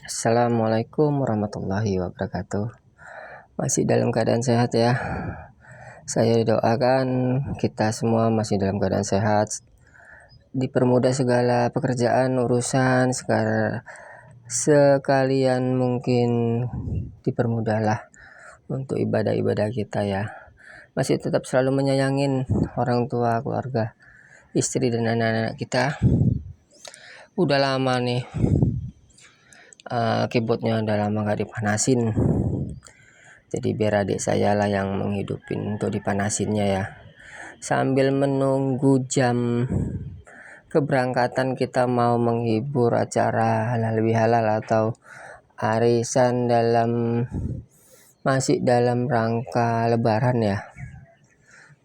Assalamualaikum warahmatullahi wabarakatuh. Masih dalam keadaan sehat ya. Saya doakan kita semua masih dalam keadaan sehat, dipermudah segala pekerjaan, urusan, sekalian mungkin dipermudahlah untuk ibadah-ibadah kita ya. Masih tetap selalu menyayangin orang tua, keluarga, istri dan anak-anak kita. Udah lama nih keyboardnya udah lama gak dipanasin, jadi biar adik saya lah yang menghidupin untuk dipanasinnya ya, sambil menunggu jam keberangkatan kita mau menghibur acara halal bihalal atau arisan masih dalam rangka lebaran ya.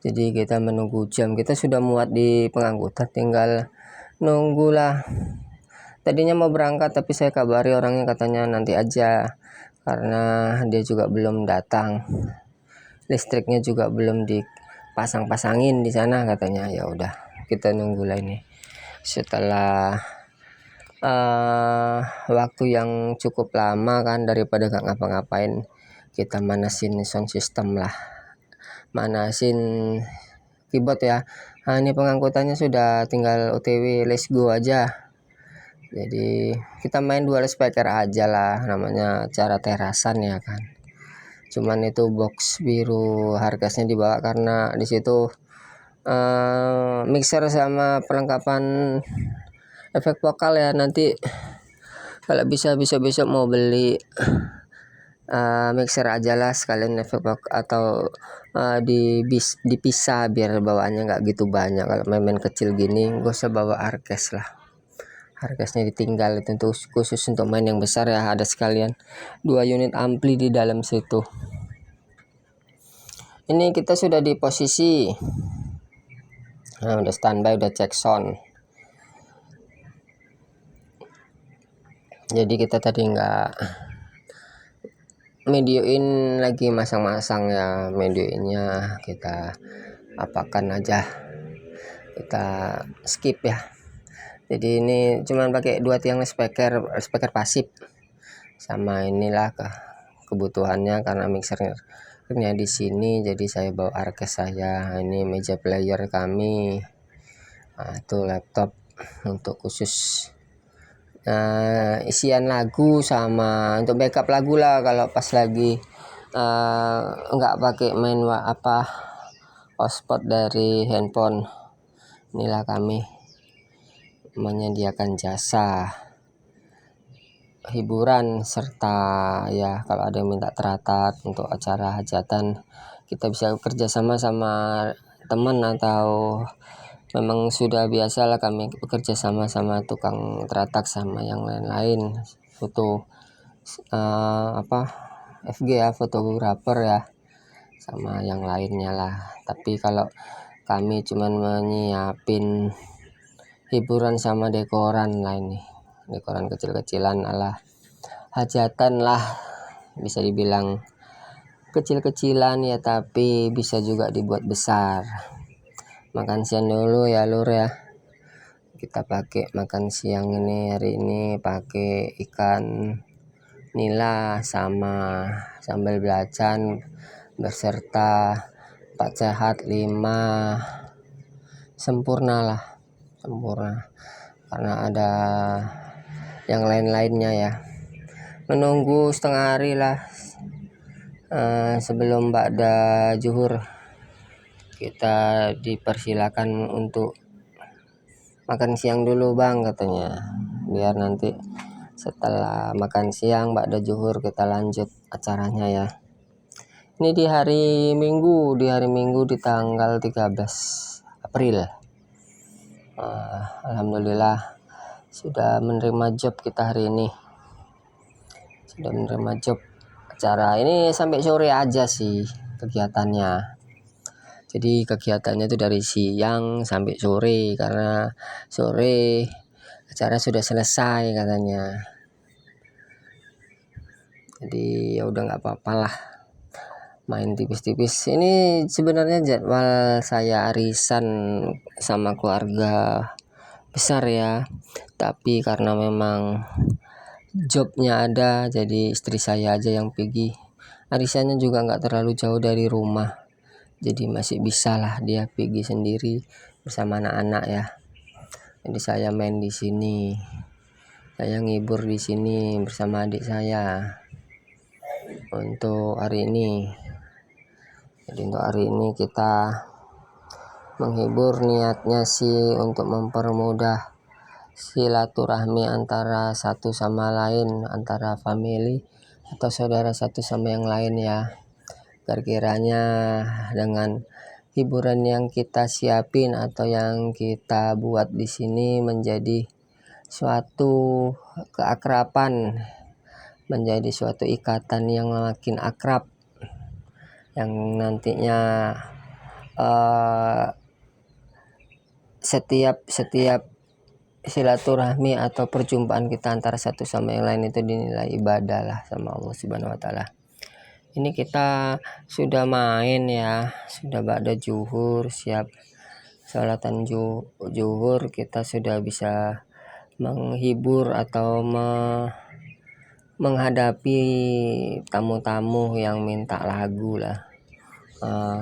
Jadi kita menunggu jam, kita sudah muat di pengangkutan, tinggal nunggulah. Tadinya mau berangkat tapi saya kabari orangnya, katanya nanti aja karena dia juga belum datang, listriknya juga belum dipasang-pasangin di sana katanya. Ya udah, kita nunggu lah ini. Setelah waktu yang cukup lama kan, daripada gak ngapa-ngapain, kita manasin sound system lah, manasin keyboard ya. Ini pengangkutannya sudah tinggal OTW, let's go aja. Jadi kita main dual speaker aja lah, namanya acara terasan ya kan. Cuman itu box biru harganya dibawa karena di situ mixer sama perlengkapan efek vokal ya. Nanti kalau bisa besok mau beli mixer aja lah sekalian efek vokal, atau dipisah biar bawaannya nggak gitu banyak. Kalau main kecil gini gak usah bawa arkes lah, harganya ditinggal, itu khusus untuk main yang besar ya. Ada sekalian 2 unit ampli di dalam situ. Ini kita sudah di posisi, udah standby, udah cek sound. Jadi kita tadi nggak medioin lagi, masang-masang ya. Medioinnya kita apakan aja, kita skip ya. Jadi ini cuman pakai 2 tiang speaker pasif sama inilah kebutuhannya, karena mixernya di sini. Jadi saya bawa arkes saya, ini meja player kami, itu laptop untuk khusus isian lagu sama untuk backup lagu lah kalau pas lagi nggak pakai main hotspot dari handphone. Inilah kami menyediakan jasa hiburan serta ya kalau ada yang minta teratat untuk acara hajatan, kita bisa kerja sama teman, atau memang sudah biasa lah kami bekerja sama tukang teratak sama yang lain-lain, foto FG ya, fotografer ya, sama yang lainnya lah. Tapi kalau kami cuman menyiapin hiburan sama dekoran lah, ini dekoran kecil-kecilan ala hajatan lah, bisa dibilang kecil-kecilan ya, tapi bisa juga dibuat besar. Makan siang dulu ya lur ya, kita pakai makan siang ini hari ini pakai ikan nila sama sambal belacan beserta 4 sehat 5 sempurna, karena ada yang lain-lainnya ya. Menunggu setengah hari lah sebelum ba'da zuhur, kita dipersilakan untuk makan siang dulu bang katanya, biar nanti setelah makan siang ba'da zuhur kita lanjut acaranya ya. Ini di hari Minggu di tanggal 13 April. Alhamdulillah sudah menerima job kita hari ini, sudah menerima job. Acara ini sampai sore aja sih kegiatannya. Jadi kegiatannya itu dari siang sampai sore, karena sore acara sudah selesai katanya. Jadi ya udah nggak apa-apa lah, main tipis-tipis. Ini sebenarnya jadwal saya arisan sama keluarga besar ya, tapi karena memang jobnya ada, jadi istri saya aja yang pergi. Arisannya juga nggak terlalu jauh dari rumah, jadi masih bisa lah dia pergi sendiri bersama anak-anak ya. Jadi saya main di sini, saya ngibur di sini bersama adik saya untuk hari ini. Jadi untuk hari ini kita menghibur, niatnya sih untuk mempermudah silaturahmi antara satu sama lain, antara family atau saudara satu sama yang lain ya. Kiranya dengan hiburan yang kita siapin atau yang kita buat di sini menjadi suatu keakraban, menjadi suatu ikatan yang makin akrab, yang nantinya setiap silaturahmi atau perjumpaan kita antara satu sama yang lain itu dinilai ibadah lah sama Allah Subhanahu wa taala. Ini kita sudah main ya, sudah ba'da zuhur, siap salatan zuhur, kita sudah bisa menghibur atau menghadapi tamu-tamu yang minta lagu lah.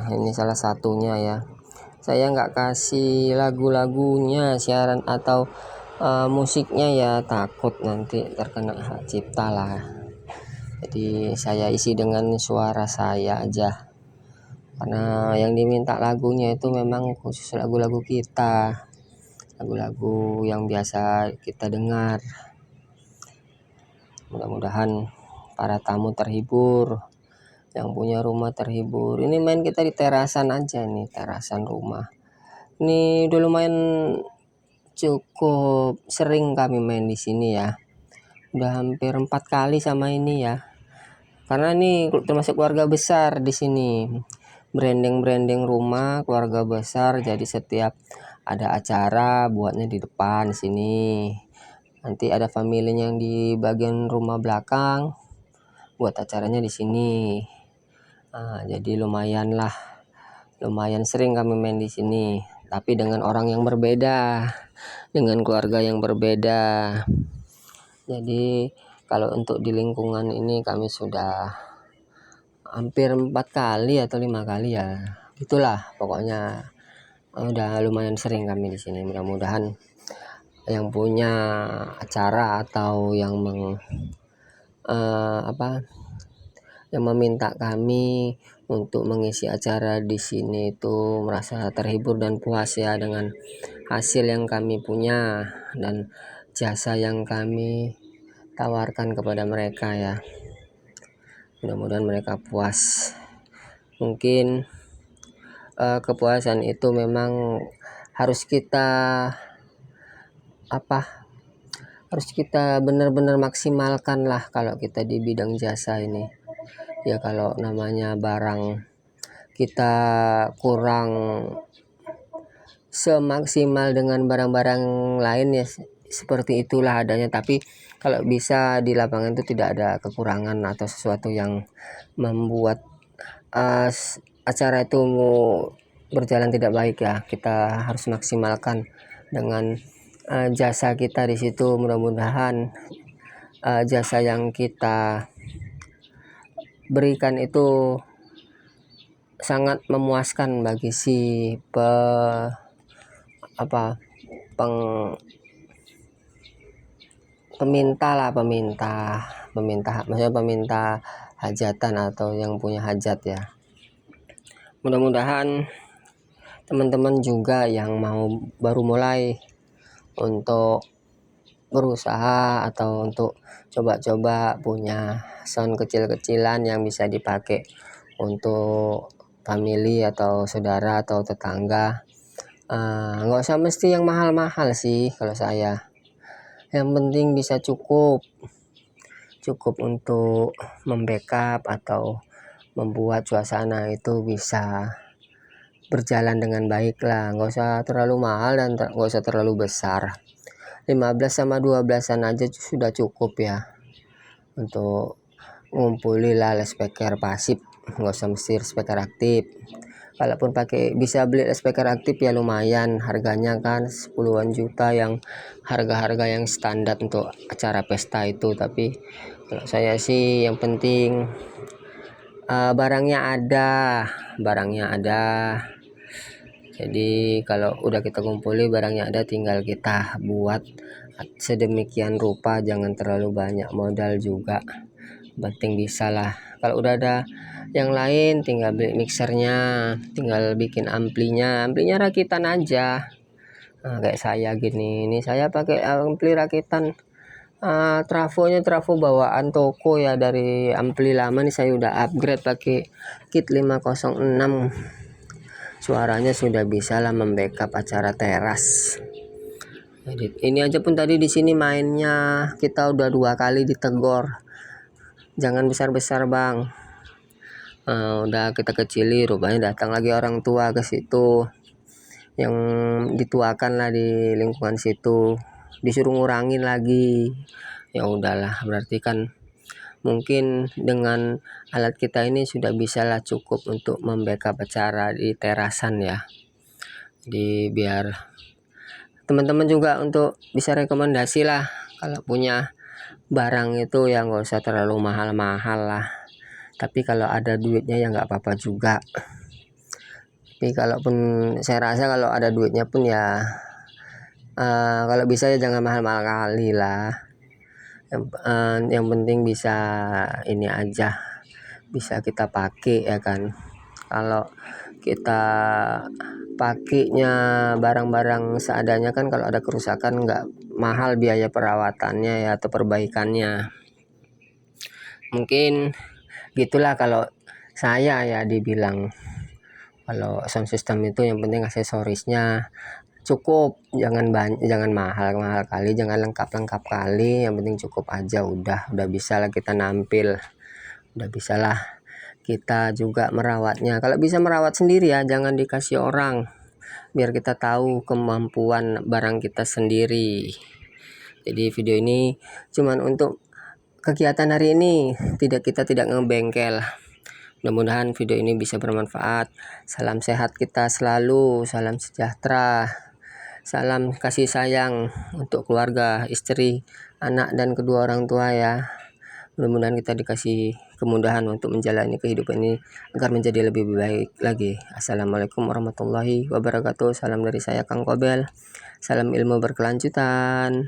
Ini salah satunya ya. Saya nggak kasih lagu-lagunya siaran atau musiknya ya, takut nanti terkena hak cipta lah. Jadi saya isi dengan suara saya aja, karena yang diminta lagunya itu memang khusus lagu-lagu kita, lagu-lagu yang biasa kita dengar. Mudah-mudahan para tamu terhibur, yang punya rumah terhibur. Ini main kita di terasan aja nih, terasan rumah. Ini udah lumayan cukup sering kami main di sini ya. Udah hampir 4 kali sama ini ya. Karena ini termasuk keluarga besar di sini. Branding rumah keluarga besar, jadi setiap ada acara buatnya di depan sini. Nanti ada familinya yang di bagian rumah belakang, buat acaranya di sini. Jadi lumayan sering kami main di sini, tapi dengan orang yang berbeda, dengan keluarga yang berbeda. Jadi kalau untuk di lingkungan ini kami sudah hampir 4 kali atau 5 kali ya, itulah pokoknya udah lumayan sering kami di sini. Mudah-mudahan yang punya acara atau yang yang meminta kami untuk mengisi acara di sini itu merasa terhibur dan puas ya dengan hasil yang kami punya dan jasa yang kami tawarkan kepada mereka ya. Mudah-mudahan mereka puas. Mungkin kepuasan itu memang harus kita benar-benar maksimalkan lah kalau kita di bidang jasa ini ya. Kalau namanya barang kita kurang semaksimal dengan barang-barang lain ya, seperti itulah adanya. Tapi kalau bisa di lapangan itu tidak ada kekurangan atau sesuatu yang membuat acara itu berjalan tidak baik ya. Kita harus maksimalkan dengan jasa kita di situ. Mudah-mudahan jasa yang kita berikan itu sangat memuaskan bagi si peminta hajatan atau yang punya hajat ya. Mudah-mudahan teman-teman juga yang baru mulai untuk berusaha atau untuk coba-coba punya sound kecil-kecilan yang bisa dipakai untuk family atau saudara atau tetangga. Nggak usah mesti yang mahal-mahal sih kalau saya, yang penting bisa cukup untuk membackup atau membuat suasana itu bisa berjalan dengan baik lah. Nggak usah terlalu mahal dan nggak usah terlalu besar. 15 sama 12an aja sudah cukup ya untuk ngumpulin lah speaker pasif, nggak usah mesti speaker aktif. kalaupun pakai bisa beli speaker aktif ya lumayan harganya kan 10-an juta, yang harga-harga yang standar untuk acara pesta itu. Tapi kalau saya sih yang penting barangnya ada. Jadi kalau udah kita kumpuli barangnya ada, tinggal kita buat sedemikian rupa, jangan terlalu banyak modal juga, penting bisa lah. Kalau udah ada yang lain tinggal beli mixernya, tinggal bikin amplinya rakitan aja. Nah, kayak saya gini, ini saya pakai ampli rakitan, trafonya trafo bawaan toko ya, dari ampli lama nih saya udah upgrade pakai kit 506. Suaranya sudah bisa lah membackup acara teras. Jadi ini aja pun tadi di sini mainnya kita udah 2 kali ditegor, jangan besar-besar bang. Udah kita kecili, rupanya datang lagi orang tua ke situ, yang dituakan lah di lingkungan situ, disuruh ngurangin lagi. Ya udahlah, berarti kan mungkin dengan alat kita ini sudah bisa lah cukup untuk membackup acara di terasan ya. Jadi biar teman-teman juga untuk bisa rekomendasi lah, kalau punya barang itu yang nggak usah terlalu mahal-mahal lah, tapi kalau ada duitnya ya nggak apa-apa juga. Tapi kalaupun saya rasa kalau ada duitnya pun ya kalau bisa ya jangan mahal-mahal kali lah. Yang penting bisa ini aja, bisa kita pakai ya kan. Kalau kita pakainya barang-barang seadanya kan, kalau ada kerusakan nggak mahal biaya perawatannya ya, atau perbaikannya. Mungkin gitulah kalau saya ya dibilang. Kalau sound system itu yang penting aksesorisnya cukup, jangan mahal-mahal kali, jangan lengkap-lengkap kali, yang penting cukup aja, udah bisa lah kita nampil, udah bisa lah kita juga merawatnya. Kalau bisa merawat sendiri ya, jangan dikasih orang, biar kita tahu kemampuan barang kita sendiri. Jadi video ini cuman untuk kegiatan hari ini, kita tidak ngebengkel. Mudah-mudahan video ini bisa bermanfaat. Salam sehat kita selalu, salam sejahtera, salam kasih sayang untuk keluarga, istri, anak, dan kedua orang tua ya. Mudah-mudahan kita dikasih kemudahan untuk menjalani kehidupan ini agar menjadi lebih baik lagi. Assalamualaikum warahmatullahi wabarakatuh. Salam dari saya Kang Kobel. Salam ilmu berkelanjutan.